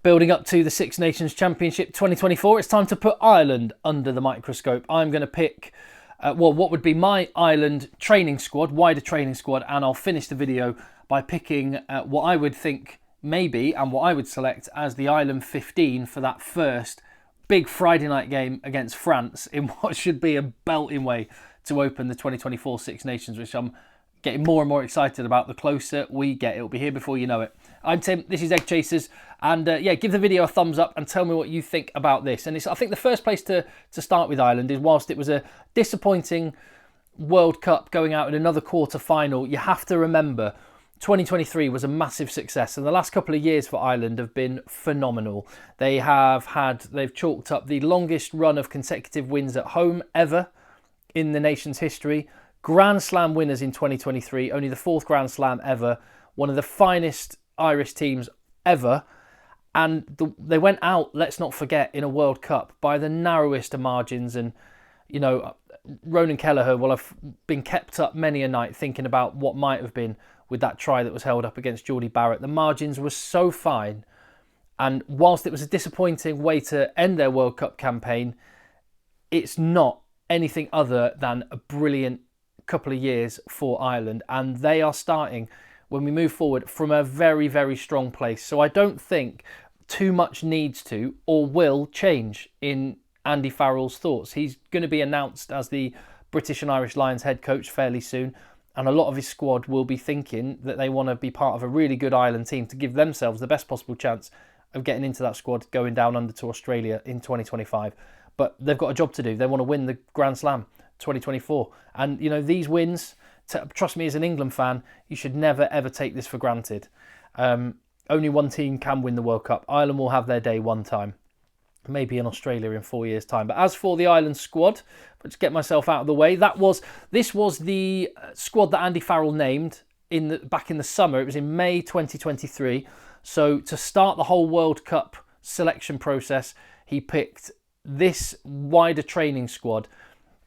Building up to the Six Nations Championship 2024, it's time to put Ireland under the microscope. I'm going to pick, what would be my Ireland training squad, wider training squad, and I'll finish the video by picking what I would think maybe and what I would select as the Ireland 15 for that first big Friday night game against France in what should be a belting way to open the 2024 Six Nations, which I'm getting more and more excited about the closer we get. It'll be here before you know it. I'm Tim, this is Egg Chasers, and give the video a thumbs up and tell me what you think about this. And I think the first place to start with Ireland is, whilst it was a disappointing World Cup going out in another quarter-final, you have to remember 2023 was a massive success, and the last couple of years for Ireland have been phenomenal. They've chalked up the longest run of consecutive wins at home ever in the nation's history. Grand Slam winners in 2023, only the fourth Grand Slam ever, one of the finest Irish teams ever, and they went out, let's not forget, in a World Cup by the narrowest of margins. And Ronan Kelleher will have been kept up many a night thinking about what might have been with that try that was held up against Geordie Barrett. The margins were so fine, and whilst it was a disappointing way to end their World Cup campaign, it's not anything other than a brilliant couple of years for Ireland, and they are starting, when we move forward, from a very, very strong place. So I don't think too much needs to or will change in Andy Farrell's thoughts. He's going to be announced as the British and Irish Lions head coach fairly soon, and a lot of his squad will be thinking that they want to be part of a really good Ireland team to give themselves the best possible chance of getting into that squad going down under to Australia in 2025. But they've got a job to do. They want to win the Grand Slam 2024. And, these wins, trust me, as an England fan, you should never, ever take this for granted. Only one team can win the World Cup. Ireland will have their day one time. Maybe in Australia in 4 years' time. But as for the Ireland squad, let's get myself out of the way. This was the squad that Andy Farrell named back in the summer. It was in May 2023. So to start the whole World Cup selection process, he picked this wider training squad.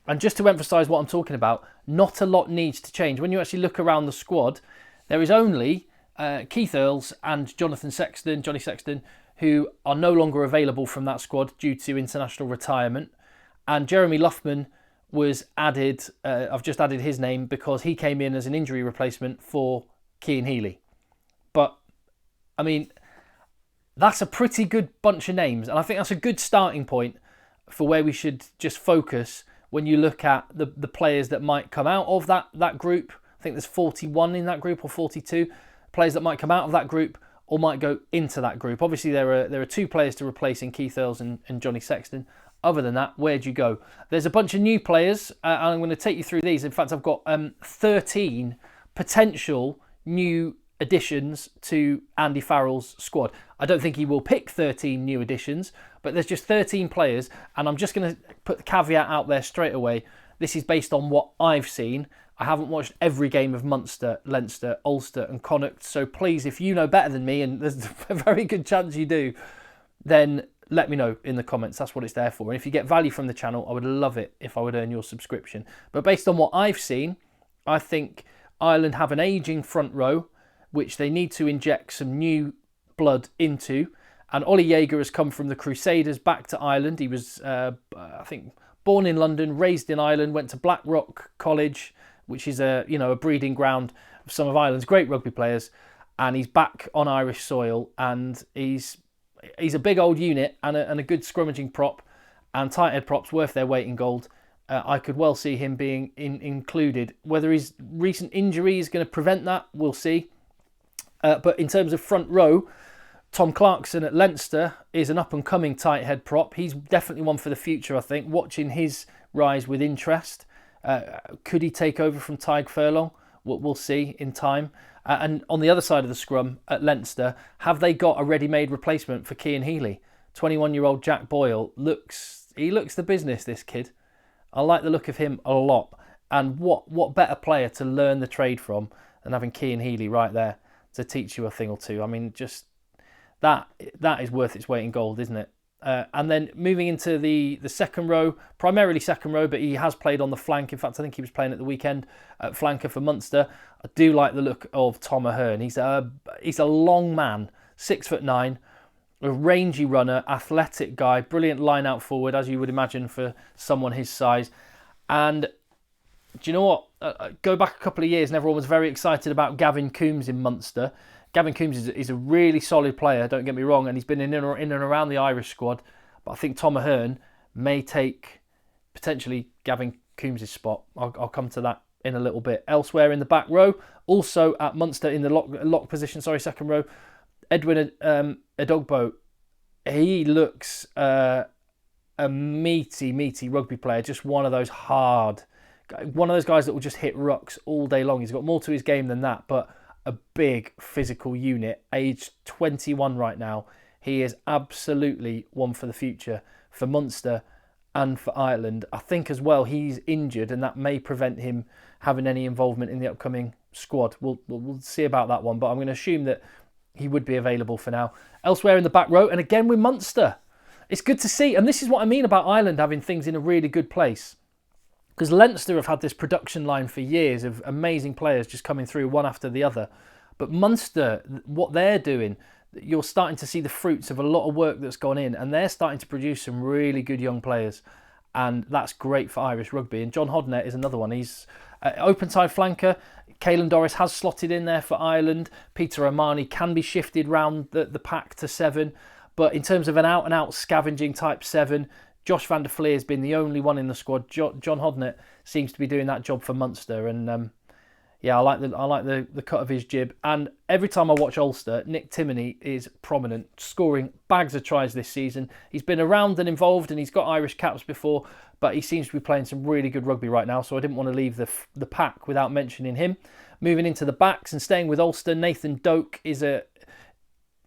And just to emphasise what I'm talking about, not a lot needs to change. When you actually look around the squad, there is only Keith Earls and Johnny Sexton, who are no longer available from that squad due to international retirement. And Jeremy Loughman was added, I've just added his name because he came in as an injury replacement for Cian Healy. But, that's a pretty good bunch of names. And I think that's a good starting point for where we should just focus when you look at the players that might come out of that group. I think there's 41 in that group, or 42 players that might come out of that group or might go into that group. Obviously, there are two players to replace in Keith Earls and Johnny Sexton. Other than that, where'd you go? There's a bunch of new players, and I'm going to take you through these. In fact, I've got 13 potential new additions to Andy Farrell's squad. I don't think he will pick 13 new additions, but there's just 13 players, and I'm just going to put the caveat out there straight away. This is based on what I've seen. I haven't watched every game of Munster, Leinster, Ulster and Connacht, so please, if you know better than me, and there's a very good chance you do, then let me know in the comments. That's what it's there for. And if you get value from the channel, I would love it if I would earn your subscription. But based on what I've seen, I think Ireland have an ageing front row, which they need to inject some new blood into. And Ollie Jaeger has come from the Crusaders back to Ireland. He was, I think, born in London, raised in Ireland, went to Blackrock College, which is a breeding ground of some of Ireland's great rugby players. And he's back on Irish soil, and he's a big old unit and a good scrummaging prop, and tight head props worth their weight in gold. I could well see him being included. Whether his recent injury is going to prevent that, we'll see. But in terms of front row, Tom Clarkson at Leinster is an up-and-coming tight head prop. He's definitely one for the future, I think. Watching his rise with interest. Could he take over from Tadhg Furlong? We'll see in time. And on the other side of the scrum at Leinster, have they got a ready-made replacement for Cian Healy? 21-year-old Jack Boyle looks the business, this kid. I like the look of him a lot. And what better player to learn the trade from than having Cian Healy right there to teach you a thing or two. Just that is worth its weight in gold, isn't it? And then moving into the second row, primarily second row, but he has played on the flank. In fact, I think he was playing at the weekend at flanker for Munster. I do like the look of Tom Ahern. He's a long man, 6'9", A rangy runner, athletic guy, brilliant line out forward, as you would imagine for someone his size. And do you know what? Go back a couple of years and everyone was very excited about Gavin Coombs in Munster. Gavin Coombs is a really solid player, don't get me wrong, and he's been in and around the Irish squad. But I think Tom Ahern may take potentially Gavin Coombs' spot. I'll come to that in a little bit. Elsewhere in the back row, also at Munster in the lock position, second row, Edwin Adogbo. He looks a meaty rugby player, just one of those guys that will just hit rucks all day long. He's got more to his game than that, but a big physical unit, aged 21 right now. He is absolutely one for the future for Munster and for Ireland. I think as well he's injured and that may prevent him having any involvement in the upcoming squad. We'll see about that one, but I'm going to assume that he would be available for now. Elsewhere in the back row, and again with Munster. It's good to see, and this is what I mean about Ireland having things in a really good place. Because Leinster have had this production line for years of amazing players just coming through one after the other. But Munster, what they're doing, you're starting to see the fruits of a lot of work that's gone in, and they're starting to produce some really good young players. And that's great for Irish rugby. And John Hodnett is another one. He's open side flanker. Caelan Doris has slotted in there for Ireland. Peter O'Mahony can be shifted round the pack to 7. But in terms of an out-and-out scavenging type 7, Josh van der Fleer has been the only one in the squad. John Hodnett seems to be doing that job for Munster, and I like the cut of his jib. And every time I watch Ulster, Nick Timoney is prominent, scoring bags of tries this season. He's been around and involved, and he's got Irish caps before, but he seems to be playing some really good rugby right now. So I didn't want to leave the pack without mentioning him. Moving into the backs and staying with Ulster, Nathan Doak is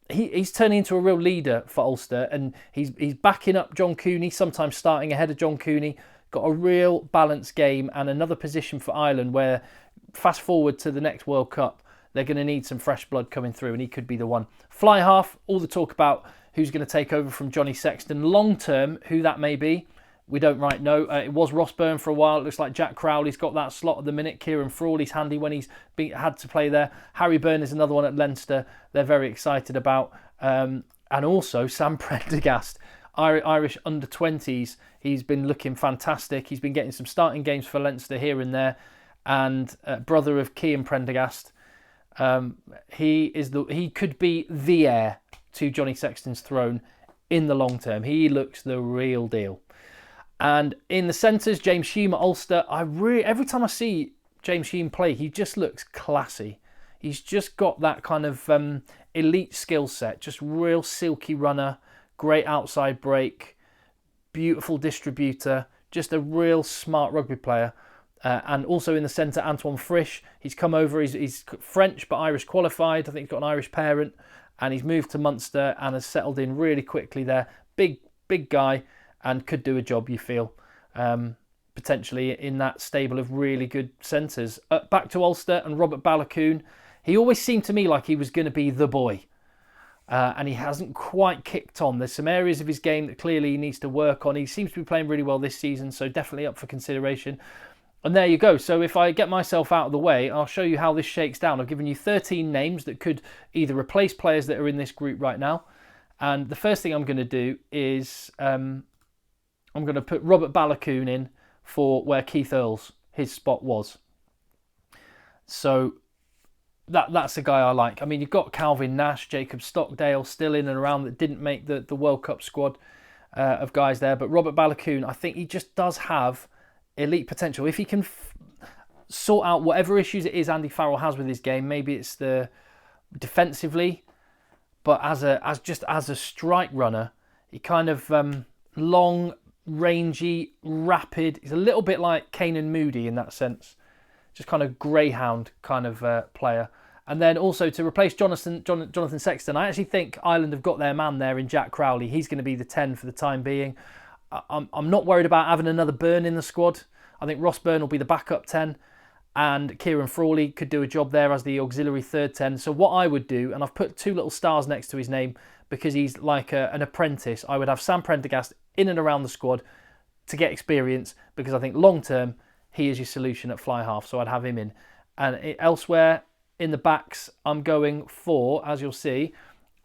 he's turning into a real leader for Ulster, and he's backing up John Cooney, sometimes starting ahead of John Cooney. Got a real balanced game and another position for Ireland where, fast forward to the next World Cup, they're going to need some fresh blood coming through, and he could be the one. Fly half, all the talk about who's going to take over from Johnny Sexton. Long term, who that may be, we don't right know. It was Ross Byrne for a while. It looks like Jack Crowley's got that slot at the minute. Kieran Frawley's handy when he's had to play there. Harry Byrne is another one at Leinster they're very excited about. And also Sam Prendergast, Irish under-20s. He's been looking fantastic. He's been getting some starting games for Leinster here and there. And brother of Cian Prendergast, he could be the heir to Johnny Sexton's throne in the long term. He looks the real deal. And in the centres, James Sheem at Ulster. Every time I see James Sheem play, he just looks classy. He's just got that kind of elite skill set. Just real silky runner, great outside break, beautiful distributor, just a real smart rugby player. And also in the centre, Antoine Frisch. He's come over, he's French but Irish qualified. I think he's got an Irish parent. And he's moved to Munster and has settled in really quickly there. Big guy. And could do a job, you feel, potentially in that stable of really good centres. Back to Ulster and Robert Balakoon. He always seemed to me like he was going to be the boy. And he hasn't quite kicked on. There's some areas of his game that clearly he needs to work on. He seems to be playing really well this season, so definitely up for consideration. And there you go. So if I get myself out of the way, I'll show you how this shakes down. I've given you 13 names that could either replace players that are in this group right now. And the first thing I'm going to do is I'm going to put Robert Balakoon in for where Keith Earls, his spot was. So that's a guy I like. I mean, you've got Calvin Nash, Jacob Stockdale still in and around that didn't make the World Cup squad of guys there. But Robert Balakoon, I think he just does have elite potential. If he can sort out whatever issues it is Andy Farrell has with his game, maybe it's the defensively, but as a strike runner, he kind of long, rangy, rapid. He's a little bit like Kanan Moody in that sense. Just kind of greyhound kind of player. And then also to replace Jonathan Sexton, I actually think Ireland have got their man there in Jack Crowley. He's going to be the 10 for the time being. I'm not worried about having another Byrne in the squad. I think Ross Byrne will be the backup 10. And Kieran Frawley could do a job there as the auxiliary third 10. So what I would do, and I've put 2 little stars next to his name because he's like an apprentice, I would have Sam Prendergast in and around the squad to get experience, because I think long term he is your solution at fly half, so I'd have him in. And elsewhere in the backs, I'm going for, as you'll see,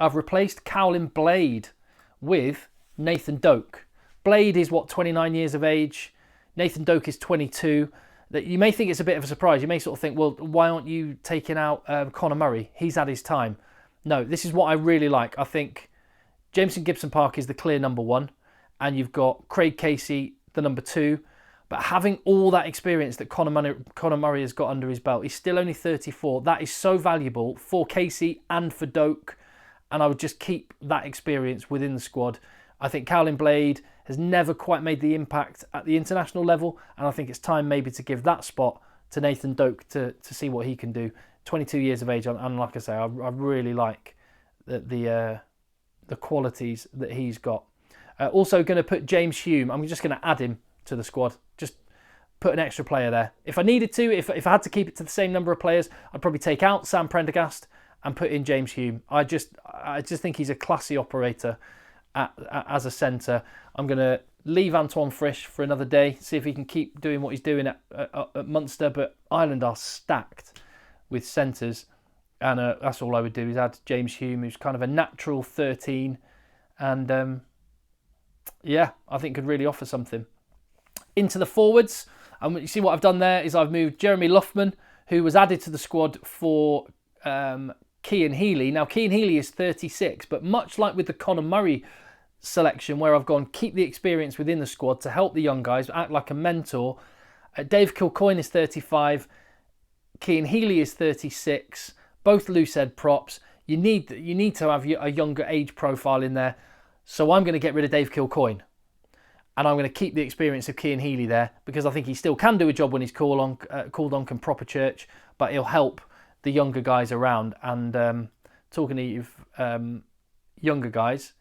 I've replaced Cowlin Blade with Nathan Doak. Blade is, 29 years of age. Nathan Doak is 22. That you may think it's a bit of a surprise. You may sort of think, well, why aren't you taking out Conor Murray? He's had his time. No, this is what I really like. I think Jameson Gibson-Park is the clear number one, and you've got Craig Casey, the number two. But having all that experience that Conor Murray has got under his belt, he's still only 34. That is so valuable for Casey and for Doak, and I would just keep that experience within the squad. I think Cowlin Blade has never quite made the impact at the international level, and I think it's time maybe to give that spot to Nathan Doak to see what he can do. 22 years of age, and like I say, I really like the qualities that he's got. Also going to put James Hume. I'm just going to add him to the squad. Just put an extra player there. If I needed to, if I had to keep it to the same number of players, I'd probably take out Sam Prendergast and put in James Hume. I just think he's a classy operator as a centre. I'm going to leave Antoine Frisch for another day, see if he can keep doing what he's doing at Munster. But Ireland are stacked with centres, and that's all I would do is add James Hume, who's kind of a natural 13, and I think could really offer something. Into the forwards, and you see what I've done there is I've moved Jeremy Loughman, who was added to the squad for Cian Healy. Now, Cian Healy is 36, but much like with the Conor Murray selection, where I've gone keep the experience within the squad to help the young guys, act like a mentor, Dave Kilcoyne is 35, Cian Healy is 36, both loose-head props. You need to have a younger age profile in there, so I'm going to get rid of Dave Kilcoyne. And I'm going to keep the experience of Cian Healy there because I think he still can do a job when he's called on proper church, but he'll help the younger guys around. And talking to younger guys,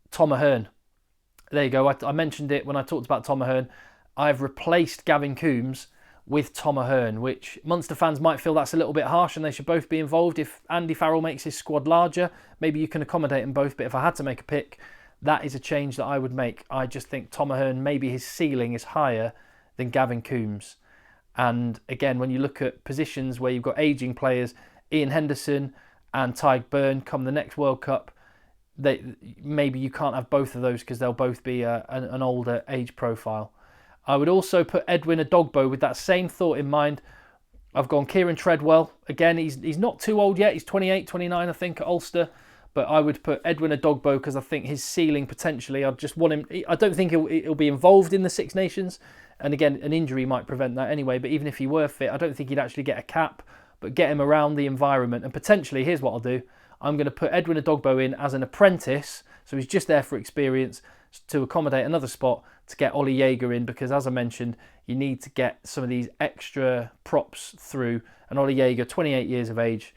Tom Ahern. There you go. I mentioned it when I talked about Tom Ahern. I've replaced Gavin Coombs with Tom Ahern, which Munster fans might feel that's a little bit harsh and they should both be involved. If Andy Farrell makes his squad larger, maybe you can accommodate them both. But if I had to make a pick, that is a change that I would make. I just think Tom Ahern, maybe his ceiling is higher than Gavin Coombs. And again, when you look at positions where you've got ageing players, Ian Henderson and Tyg Byrne come the next World Cup, maybe you can't have both of those because they'll both be an older age profile. I would also put Edwin Adogbo with that same thought in mind. I've gone Kieran Treadwell. Again, he's not too old yet. He's 28, 29, I think, at Ulster. But I would put Edwin Adogbo because I think his ceiling potentially, I just want him. I don't think he'll be involved in the Six Nations. And again, an injury might prevent that anyway. But even if he were fit, I don't think he'd actually get a cap. But get him around the environment. And potentially, here's what I'll do. I'm going to put Edwin Adogbo in as an apprentice. So he's just there for experience to accommodate another spot to get Ollie Jaeger in. Because as I mentioned, you need to get some of these extra props through. And Ollie Jaeger, 28 years of age.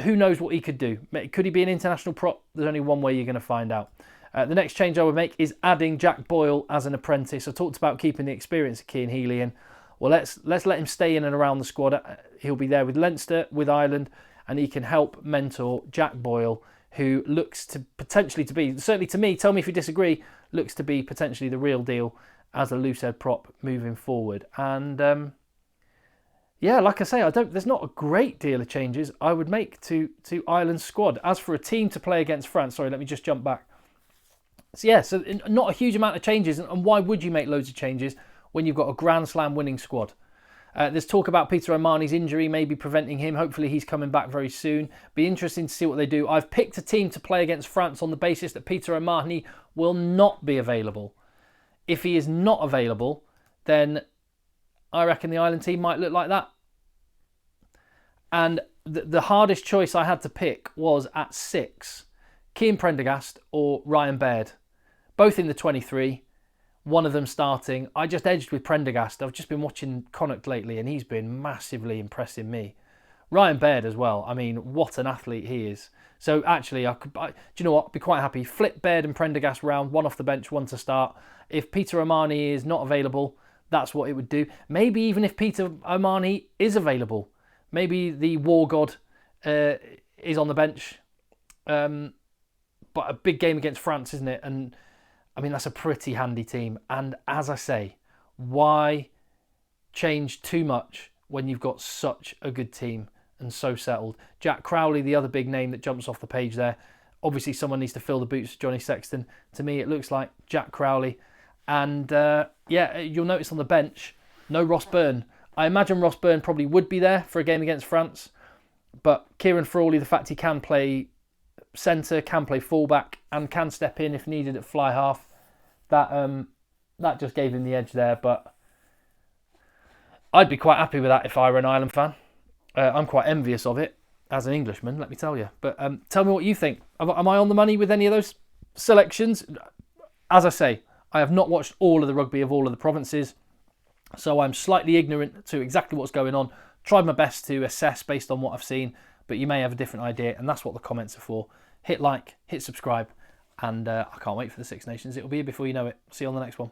Who knows what he could do? Could he be an international prop? There's only one way you're going to find out. The next change I would make is adding Jack Boyle as an apprentice. I talked about keeping the experience of Cian Healy in. Well, let's let him stay in and around the squad. He'll be there with Leinster, with Ireland, and he can help mentor Jack Boyle, who looks to potentially to be, certainly to me, tell me if you disagree, looks to be potentially the real deal as a loosehead prop moving forward. And like I say, there's not a great deal of changes I would make to Ireland's squad. As for a team to play against France, sorry, let me just jump back. So not a huge amount of changes. And why would you make loads of changes when you've got a Grand Slam winning squad? There's talk about Peter O'Mahony's injury maybe preventing him. Hopefully he's coming back very soon. Be interesting to see what they do. I've picked a team to play against France on the basis that Peter O'Mahony will not be available. If he is not available, then I reckon the Ireland team might look like that. And the hardest choice I had to pick was at 6. Cian Prendergast or Ryan Baird. Both in the 23. One of them starting. I just edged with Prendergast. I've just been watching Connacht lately and he's been massively impressing me. Ryan Baird as well. I mean, what an athlete he is. So actually, do you know what? I'd be quite happy. Flip Baird and Prendergast round. One off the bench, one to start. If Peter O'Mahony is not available, that's what it would do. Maybe even if Peter O'Mahony is available. Maybe the War God is on the bench. But a big game against France, isn't it? And I mean, that's a pretty handy team. And as I say, why change too much when you've got such a good team and so settled. Jack Crowley, the other big name that jumps off the page there. Obviously, someone needs to fill the boots of Johnny Sexton. To me, it looks like Jack Crowley. And yeah, you'll notice on the bench, no Ross Byrne. I imagine Ross Byrne probably would be there for a game against France. But Kieran Frawley, the fact he can play centre, can play fullback, and can step in if needed at fly half, that just gave him the edge there. But I'd be quite happy with that if I were an Ireland fan. I'm quite envious of it as an Englishman, let me tell you. But tell me what you think. Am I on the money with any of those selections? As I say, I have not watched all of the rugby of all of the provinces, so I'm slightly ignorant to exactly what's going on. Tried my best to assess based on what I've seen, but you may have a different idea, and that's what the comments are for. Hit like, hit subscribe, and I can't wait for the Six Nations. It'll be here before you know it. See you on the next one.